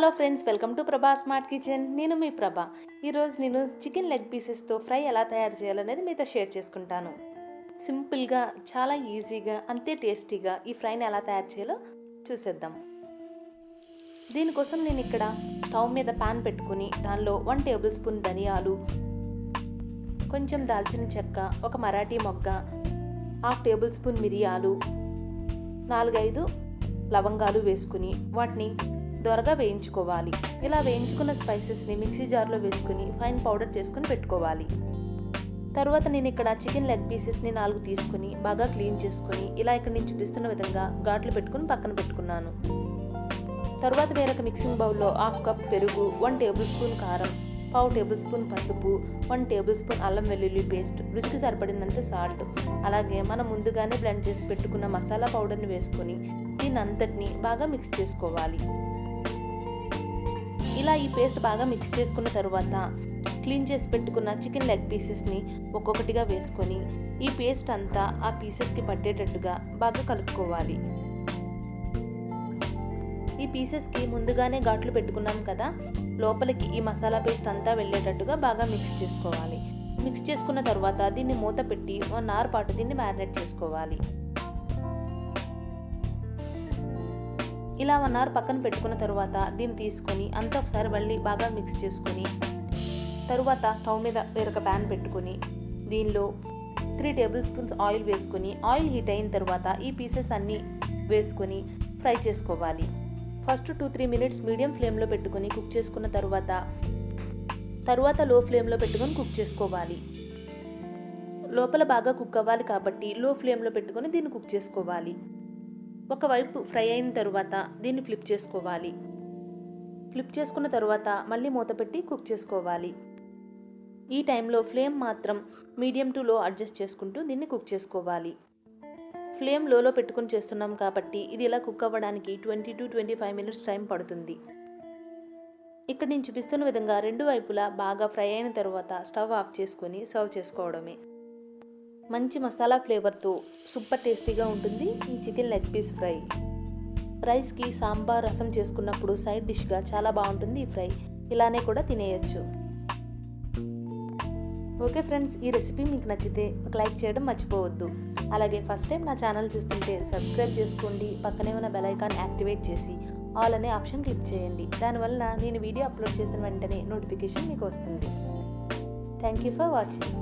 Hello friends, welcome to ప్రభా smart kitchen. నేను మీ ప్రభా. ఈరోజు నేను చికెన్ లెగ్ పీసెస్తో ఫ్రై ఎలా తయారు చేయాలనేది మీతో షేర్ చేసుకుంటాను. సింపుల్గా, చాలా ఈజీగా, అంతే టేస్టీగా ఈ ఫ్రైని ఎలా తయారు చేయాలో చూసేద్దాం. దీనికోసం నేను ఇక్కడ స్టవ్ మీద పాన్ పెట్టుకుని దానిలో 1 టేబుల్ స్పూన్ ధనియాలు, కొంచెం దాల్చిన చెక్క, ఒక మరాఠీ మొగ్గ, 1/2 టేబుల్ స్పూన్ మిరియాలు, 4-5 లవంగాలు వేసుకుని వాటిని దోరగా వేయించుకోవాలి. ఇలా వేయించుకున్న స్పైసెస్ని మిక్సీ జార్లో వేసుకుని ఫైన్ పౌడర్ చేసుకుని పెట్టుకోవాలి. తర్వాత నేను ఇక్కడ చికెన్ లెగ్ పీసెస్ని 4 తీసుకుని బాగా క్లీన్ చేసుకుని ఇలా ఇక్కడ నేను చూపిస్తున్న విధంగా ఘాట్లు పెట్టుకుని పక్కన పెట్టుకున్నాను. తర్వాత వేరొక మిక్సింగ్ బౌల్లో 1/2 కప్ పెరుగు, 1 టేబుల్ స్పూన్ కారం, 1/2 టేబుల్ స్పూన్ పసుపు, 1 టేబుల్ స్పూన్ అల్లం వెల్లుల్లి పేస్ట్, రుచికి సరిపడినంత సాల్ట్, అలాగే మనం ముందుగానే బ్లెండ్ చేసి పెట్టుకున్న మసాలా పౌడర్ని వేసుకొని దీని అంతటిని బాగా మిక్స్ చేసుకోవాలి. ఇలా ఈ పేస్ట్ బాగా మిక్స్ చేసుకున్న తర్వాత క్లీన్ చేసి పెట్టుకున్న చికెన్ లెగ్ పీసెస్ని ఒక్కొక్కటిగా వేసుకొని ఈ పేస్ట్ అంతా ఆ పీసెస్కి పట్టేటట్టుగా బాగా కలుపుకోవాలి. ఈ పీసెస్కి ముందుగానే ఘాట్లు పెట్టుకున్నాం కదా, లోపలికి ఈ మసాలా పేస్ట్ అంతా వెళ్ళేటట్టుగా బాగా మిక్స్ చేసుకోవాలి. మిక్స్ చేసుకున్న తర్వాత దీన్ని మూత పెట్టి 1 అవర్ పాటు దీన్ని మ్యారినేట్ చేసుకోవాలి. ఇలా 1 అవర్ పక్కన పెట్టుకున్న తర్వాత దీన్ని తీసుకొని అంతా ఒకసారి మళ్ళీ బాగా మిక్స్ చేసుకొని తరువాత స్టవ్ మీద వేరొక ప్యాన్ పెట్టుకొని దీనిలో 3 టేబుల్ స్పూన్స్ ఆయిల్ వేసుకొని ఆయిల్ హీట్ అయిన తర్వాత ఈ పీసెస్ అన్నీ వేసుకొని ఫ్రై చేసుకోవాలి. ఫస్ట్ 2-3 మినిట్స్ మీడియం ఫ్లేమ్లో పెట్టుకొని కుక్ చేసుకున్న తర్వాత లో ఫ్లేమ్లో పెట్టుకొని కుక్ చేసుకోవాలి. లోపల బాగా కుక్ అవ్వాలి కాబట్టి లో ఫ్లేమ్లో పెట్టుకొని దీన్ని కుక్ చేసుకోవాలి. ఒకవైపు ఫ్రై అయిన తర్వాత దీన్ని ఫ్లిప్ చేసుకోవాలి. ఫ్లిప్ చేసుకున్న తర్వాత మళ్ళీ మూత పెట్టి కుక్ చేసుకోవాలి. ఈ టైంలో ఫ్లేమ్ మాత్రం మీడియం టు లో అడ్జస్ట్ చేసుకుంటూ దీన్ని కుక్ చేసుకోవాలి. ఫ్లేమ్ లోలో పెట్టుకుని చేస్తున్నాం కాబట్టి ఇది ఇలా కుక్ అవ్వడానికి 20-25 మినిట్స్ టైం పడుతుంది. ఇక్కడ నేను చూపిస్తున్న విధంగా 2 వైపులా బాగా ఫ్రై అయిన తర్వాత స్టవ్ ఆఫ్ చేసుకొని సర్వ్ చేసుకోవడమే. మంచి మసాలా ఫ్లేవర్తో సూపర్ టేస్టీగా ఉంటుంది ఈ చికెన్ లెగ్ పీస్ ఫ్రై. రైస్కి సాంబార్, రసం చేసుకున్నప్పుడు సైడ్ డిష్గా చాలా బాగుంటుంది ఈ ఫ్రై. ఇలానే కూడా తినేయచ్చు. ఓకే ఫ్రెండ్స్, ఈ రెసిపీ మీకు నచ్చితే ఒక లైక్ చేయడం మర్చిపోవద్దు. అలాగే ఫస్ట్ టైం నా ఛానల్ చూస్తుంటే సబ్స్క్రైబ్ చేసుకోండి. పక్కనే ఉన్న బెల్ ఐకాన్ యాక్టివేట్ చేసి ఆల్ అనే ఆప్షన్ క్లిక్ చేయండి. దానివల్ల నేను వీడియో అప్లోడ్ చేసిన వెంటనే నోటిఫికేషన్ మీకు వస్తుంది. Thank you for watching.